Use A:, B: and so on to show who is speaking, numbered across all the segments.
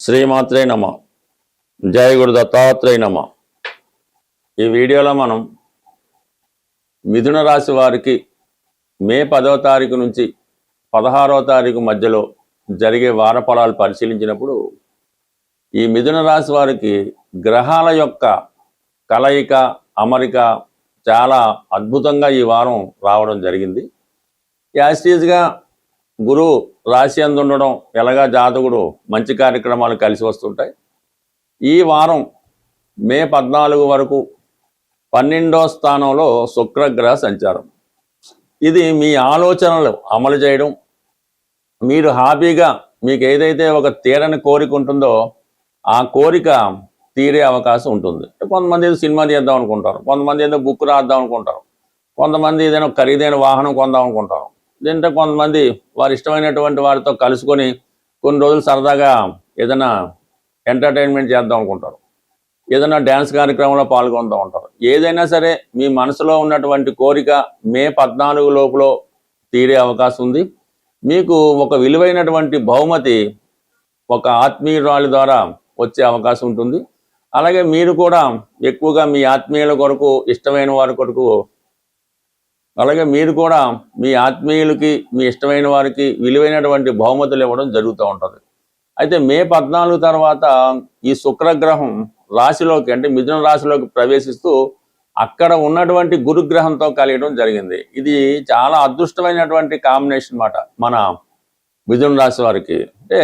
A: శ్రీమాత్రే నమ. జయ గురు దత్తాత్రేయ నమ. ఈ వీడియోలో మనం మిథున రాశి వారికి మే 10వ తారీఖు నుంచి 16వ తారీఖు మధ్యలో జరిగే వార ఫలాలు పరిశీలించినప్పుడు ఈ మిథున రాశి వారికి గ్రహాల యొక్క కలయిక అమరిక చాలా అద్భుతంగా ఈ వారం రావడం జరిగింది. యాస్టీజ్గా గురువు రాశి అందు ఉండడం ఎలాగా జాతకుడు మంచి కార్యక్రమాలు కలిసి వస్తుంటాయి. ఈ వారం మే 14 వరకు 12వ స్థానంలో శుక్రగ్రహ సంచారం. ఇది మీ ఆలోచనలు అమలు చేయడం, మీరు హాబీగా మీకు ఏదైతే ఒక తీరని కోరిక ఉంటుందో ఆ కోరిక తీరే అవకాశం ఉంటుంది. కొంతమంది ఏదో సినిమా తీద్దాం అనుకుంటారు, కొంతమంది ఏదో బుక్ రాద్దాం అనుకుంటారు, కొంతమంది ఏదైనా ఖరీదైన వాహనం కొందాం అనుకుంటారు. దీంతో కొంతమంది వారి ఇష్టమైనటువంటి వారితో కలుసుకొని కొన్ని రోజులు సరదాగా ఏదైనా ఎంటర్టైన్మెంట్ చేద్దాం అనుకుంటారు, ఏదైనా డ్యాన్స్ కార్యక్రమంలో పాల్గొందాం ఉంటారు. ఏదైనా సరే మీ మనసులో ఉన్నటువంటి కోరిక మే 14 లోపల తీరే అవకాశం ఉంది. మీకు ఒక విలువైనటువంటి బహుమతి ఒక ఆత్మీయురాలి ద్వారా వచ్చే అవకాశం ఉంటుంది. అలాగే మీరు కూడా ఎక్కువగా మీ ఆత్మీయుల కొరకు, ఇష్టమైన వారి కొరకు, అలాగే మీరు కూడా మీ ఆత్మీయులకి, మీ ఇష్టమైన వారికి విలువైనటువంటి బహుమతులు ఇవ్వడం జరుగుతూ ఉంటుంది. అయితే మే 14 తర్వాత ఈ శుక్రగ్రహం రాశిలోకి, అంటే మిథున రాశిలోకి ప్రవేశిస్తూ అక్కడ ఉన్నటువంటి గురుగ్రహంతో కలియడం జరిగింది. ఇది చాలా అదృష్టమైనటువంటి కాంబినేషన్ అన్నమాట మన మిథున రాశి వారికి. అంటే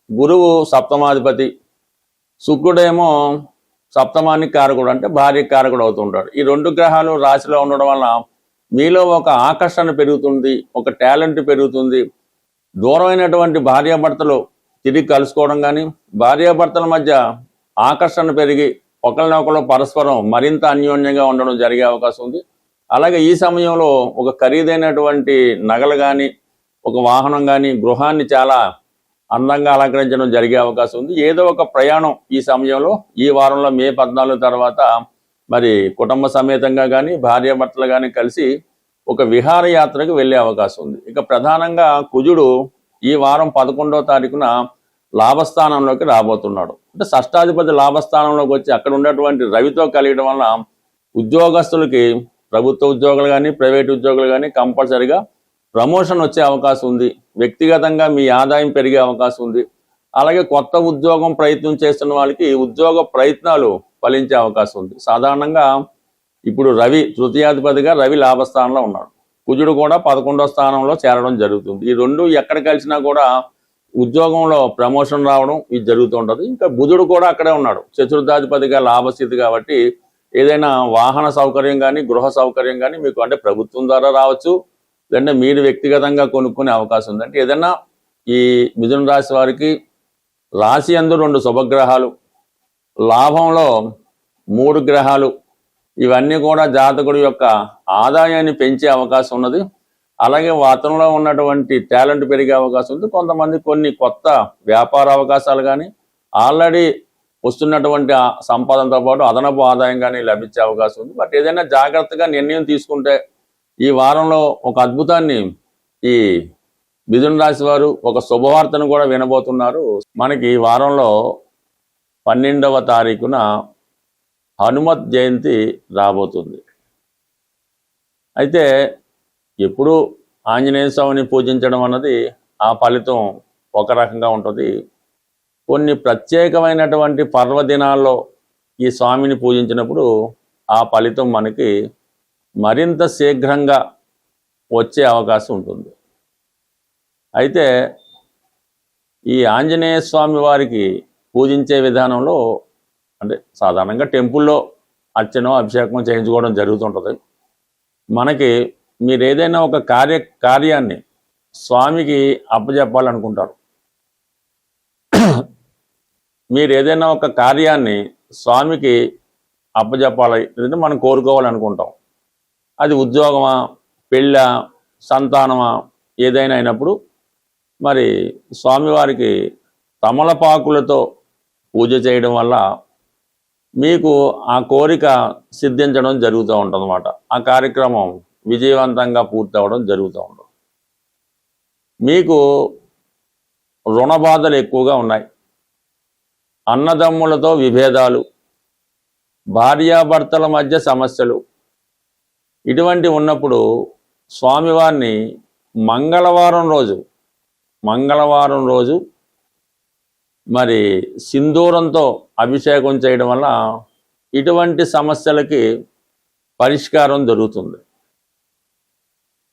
A: గురువు సప్తమాధిపతి, శుక్రుడేమో సప్తమానికి కారకుడు, అంటే భార్యకి కారకుడు అవుతుంటాడు. ఈ రెండు గ్రహాలు రాశిలో ఉండడం వల్ల మీలో ఒక ఆకర్షణ పెరుగుతుంది, ఒక టాలెంట్ పెరుగుతుంది. దూరమైనటువంటి భార్యాభర్తలు తిరిగి కలుసుకోవడం కానీ, భార్యాభర్తల మధ్య ఆకర్షణ పెరిగి ఒకరినొకరు పరస్పరం మరింత అన్యోన్యంగా ఉండడం జరిగే అవకాశం ఉంది. అలాగే ఈ సమయంలో ఒక ఖరీదైనటువంటి నగలు కానీ, ఒక వాహనం కానీ, గృహాన్ని చాలా అందంగా అలంకరించడం జరిగే అవకాశం ఉంది. ఏదో ఒక ప్రయాణం ఈ సమయంలో, ఈ వారంలో మే 14 తర్వాత మరి కుటుంబ సమేతంగా కానీ, భార్యాభర్తలు కానీ కలిసి ఒక విహారయాత్రకు వెళ్ళే అవకాశం ఉంది. ఇక ప్రధానంగా కుజుడు ఈ వారం 11వ తారీఖున లాభస్థానంలోకి రాబోతున్నాడు. అంటే షష్టాధిపతి లాభస్థానంలోకి వచ్చి అక్కడ ఉన్నటువంటి రవితో కలియడం వల్ల ఉద్యోగస్తులకి, ప్రభుత్వ ఉద్యోగులు కానీ, ప్రైవేట్ ఉద్యోగులు కానీ కంపల్సరిగా ప్రమోషన్ వచ్చే అవకాశం ఉంది. వ్యక్తిగతంగా మీ ఆదాయం పెరిగే అవకాశం ఉంది. అలాగే కొత్త ఉద్యోగం ప్రయత్నం చేస్తున్న వాళ్ళకి ఉద్యోగ ప్రయత్నాలు ఫలించే అవకాశం ఉంది. సాధారణంగా ఇప్పుడు రవి తృతీయాధిపతిగా రవి లాభస్థానంలో ఉన్నాడు, కుజుడు కూడా 11వ స్థానంలో చేరడం జరుగుతుంది. ఈ రెండు ఎక్కడ కలిసినా కూడా ఉద్యోగంలో ప్రమోషన్ రావడం ఇది జరుగుతూ ఉంటుంది. ఇంకా బుధుడు కూడా అక్కడే ఉన్నాడు, చతుర్థాధిపతిగా లాభస్థితి కాబట్టి ఏదైనా వాహన సౌకర్యం కానీ, గృహ సౌకర్యం కానీ మీకు, అంటే ప్రభుత్వం ద్వారా రావచ్చు, లేదంటే మీరు వ్యక్తిగతంగా కొనుక్కునే అవకాశం ఉంది. అంటే ఏదైనా ఈ మిథున రాశి వారికి రాశి అందు 2 శుభగ్రహాలు, లాభంలో 3 గ్రహాలు, ఇవన్నీ కూడా జాతకుడి యొక్క ఆదాయాన్ని పెంచే అవకాశం ఉన్నది. అలాగే అతనిలో ఉన్నటువంటి టాలెంట్ పెరిగే అవకాశం ఉంది. కొంతమంది కొన్ని కొత్త వ్యాపార అవకాశాలు కానీ, ఆల్రెడీ వస్తున్నటువంటి సంపాదనతో పాటు అదనపు ఆదాయం కానీ లభించే అవకాశం ఉంది. బట్ ఏదైనా జాగ్రత్తగా నిర్ణయం తీసుకుంటే ఈ వారంలో ఒక అద్భుతాన్ని ఈ మిథున రాశి వారు, ఒక శుభవార్తను కూడా వినబోతున్నారు. మనకి ఈ వారంలో 12వ తారీఖున హనుమత్ జయంతి రాబోతుంది. అయితే ఎప్పుడు ఆంజనేయ స్వామిని పూజించడం అన్నది ఆ ఫలితం ఒక రకంగా ఉంటుంది. కొన్ని ప్రత్యేకమైనటువంటి పర్వదినాల్లో ఈ స్వామిని పూజించినప్పుడు ఆ ఫలితం మనకి మరింత శీఘ్రంగా వచ్చే అవకాశం ఉంటుంది. అయితే ఈ ఆంజనేయ స్వామి వారికి పూజించే విధానంలో, అంటే సాధారణంగా టెంపుల్లో అర్చన, అభిషేకం చేయించుకోవడం జరుగుతుంటుంది. మనకి మీరు ఏదైనా ఒక కార్యాన్ని స్వామికి అప్పచెప్పాలనుకుంటారు, మీరు ఏదైనా ఒక కార్యాన్ని స్వామికి అప్పచెప్పాలి, లేదంటే మనం కోరుకోవాలనుకుంటాం. అది ఉద్యోగమా, పెళ్ళ, సంతానమా, ఏదైనా అయినప్పుడు మరి స్వామివారికి తమలపాకులతో పూజ చేయడం వల్ల మీకు ఆ కోరిక సిద్ధించడం జరుగుతూ ఉంటుందన్నమాట. ఆ కార్యక్రమం విజయవంతంగా పూర్తి అవ్వడం జరుగుతూ ఉంటుంది. మీకు రుణ బాధలు ఎక్కువగా ఉన్నాయి, అన్నదమ్ములతో విభేదాలు, భార్యాభర్తల మధ్య సమస్యలు ఇటువంటి ఉన్నప్పుడు స్వామివారిని మంగళవారం రోజు మరి సింధూరంతో అభిషేకం చేయడం వల్ల ఇటువంటి సమస్యలకి పరిష్కారం దొరుకుతుంది.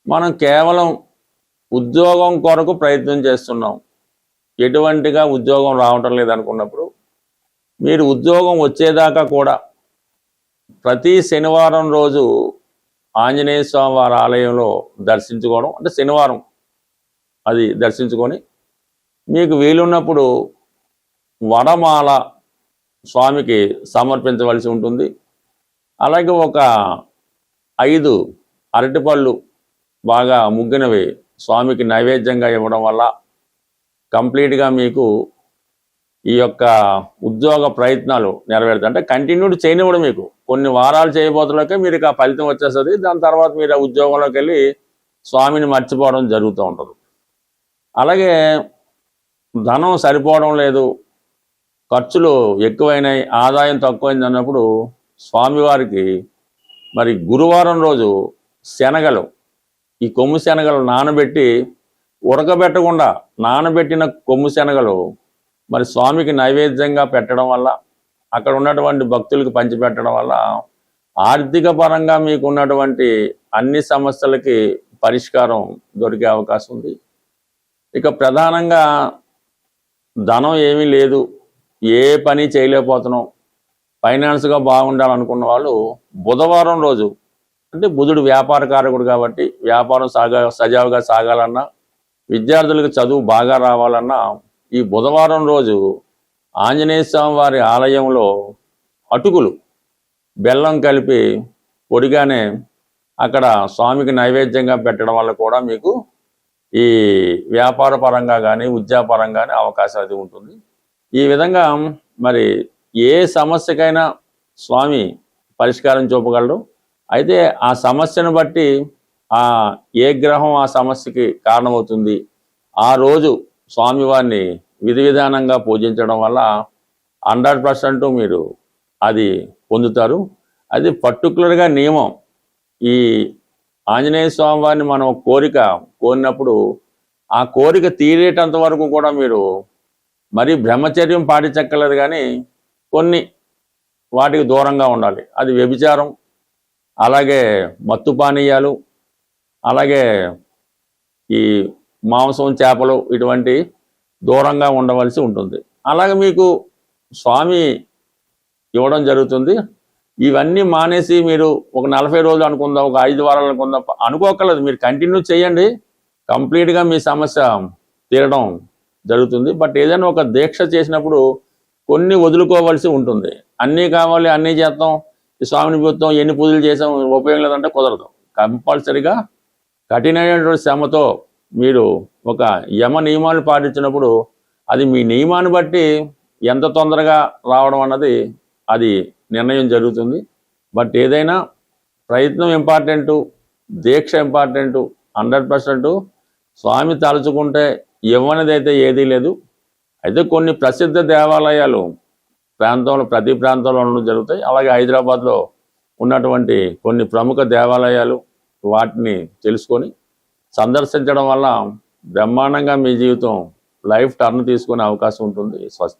A: మనం కేవలం ఉద్యోగం కొరకు ప్రయత్నం చేస్తున్నాం, ఎటువంటిగా ఉద్యోగం రావటం లేదనుకున్నప్పుడు మీరు ఉద్యోగం వచ్చేదాకా కూడా ప్రతి శనివారం రోజు ఆంజనేయ స్వామి వారి ఆలయంలో దర్శించుకోవడం, అంటే శనివారం అది దర్శించుకొని మీకు వీలున్నప్పుడు వడమాల స్వామికి సమర్పించవలసి ఉంటుంది. అలాగే ఒక 5 అరటిపళ్ళు బాగా ముగ్గినవి స్వామికి నైవేద్యంగా ఇవ్వడం వల్ల కంప్లీట్గా మీకు ఈ యొక్క ఉద్యోగ ప్రయత్నాలు నెరవేరుతాయి. అంటే కంటిన్యూడ్ చేయనివ్వడం, మీకు కొన్ని వారాలు చేయబోతులకే మీరు ఆ ఫలితం వచ్చేస్తుంది. దాని తర్వాత మీరు ఆ ఉద్యోగంలోకి వెళ్ళి స్వామిని మర్చిపోవడం జరుగుతూ ఉంటుంది. అలాగే ధనం సరిపోవడం లేదు, ఖర్చులు ఎక్కువైనాయి, ఆదాయం తక్కువైంది అన్నప్పుడు స్వామివారికి మరి గురువారం రోజు శనగలు, ఈ కొమ్ము శనగలు నానబెట్టి, ఉడకబెట్టకుండా నానబెట్టిన కొమ్ము శనగలు మరి స్వామికి నైవేద్యంగా పెట్టడం వల్ల, అక్కడ ఉన్నటువంటి భక్తులకు పంచిపెట్టడం వల్ల ఆర్థిక పరంగా మీకు ఉన్నటువంటి అన్ని సమస్యలకి పరిష్కారం దొరికే అవకాశం ఉంది. ఇక ప్రధానంగా ధనం ఏమీ లేదు, ఏ పని చేయలేకపోతున్నాం, ఫైనాన్స్గా బాగుండాలనుకున్న వాళ్ళు బుధవారం రోజు, అంటే బుధుడు వ్యాపారకారకుడు కాబట్టి వ్యాపారం సజావుగా సాగాలన్నా, విద్యార్థులకు చదువు బాగా రావాలన్నా ఈ బుధవారం రోజు ఆంజనేయ స్వామి వారి ఆలయంలో అటుకులు బెల్లం కలిపి పొడిగానే అక్కడ స్వామికి నైవేద్యంగా పెట్టడం వల్ల కూడా మీకు ఈ వ్యాపార పరంగా కానీ ఉద్యోగపరంగా కానీ అవకాశం అది ఉంటుంది. ఈ విధంగా మరి ఏ సమస్యకైనా స్వామి పరిష్కారం చూపగలరు. అయితే ఆ సమస్యను బట్టి ఏ గ్రహం ఆ సమస్యకి కారణమవుతుంది, ఆ రోజు స్వామివారిని విధి విధానంగా పూజించడం వల్ల 100% మీరు అది పొందుతారు. అది పర్టికులర్గా నియమం. ఈ ఆంజనేయ స్వామి వారిని మనం కోరినప్పుడు ఆ కోరిక తీరేటంత వరకు కూడా మీరు మరీ బ్రహ్మచర్యం పాటించక్కర్లేదు, కానీ కొన్ని వాటికి దూరంగా ఉండాలి. అది వ్యభిచారం, అలాగే మత్తు పానీయాలు, అలాగే ఈ మాంసం, చేపలు ఇటువంటి దూరంగా ఉండవలసి ఉంటుంది. అలాగే మీకు స్వామి ఇవ్వడం జరుగుతుంది. ఇవన్నీ మానేసి మీరు ఒక 40 రోజులు అనుకుందాం, ఒక 5 వారాలు అనుకుందాం అనుకోకర్లేదు, మీరు కంటిన్యూ చేయండి, కంప్లీట్గా మీ సమస్య తీరడం జరుగుతుంది. బట్ ఏదైనా ఒక దీక్ష చేసినప్పుడు కొన్ని వదులుకోవాల్సి ఉంటుంది. అన్నీ కావాలి, అన్నీ చేస్తాం, ఈ స్వామిని పూజం, ఎన్ని పూజలు చేసాం, ఉపయోగం లేదంటే కుదరదు. కంపల్సరిగా కఠినమైనటువంటి శ్రమతో మీరు ఒక యమ నియమాలు పాటించినప్పుడు అది మీ నియమాన్ని బట్టి ఎంత తొందరగా రావడం అన్నది అది నిర్ణయం జరుగుతుంది. బట్ ఏదైనా ప్రయత్నం ఇంపార్టెంటు, దీక్ష ఇంపార్టెంటు. 100% స్వామి తలుచుకుంటే ఇవ్వనిదైతే ఏదీ లేదు. అయితే కొన్ని ప్రసిద్ధ దేవాలయాలు ప్రతి ప్రాంతంలో ఉండడం జరుగుతాయి. అలాగే హైదరాబాద్లో ఉన్నటువంటి కొన్ని ప్రముఖ దేవాలయాలు, వాటిని తెలుసుకొని సందర్శించడం వల్ల బ్రహ్మాండంగా మీ జీవితం లైఫ్ టర్న్ తీసుకునే అవకాశం ఉంటుంది. స్వస్తి.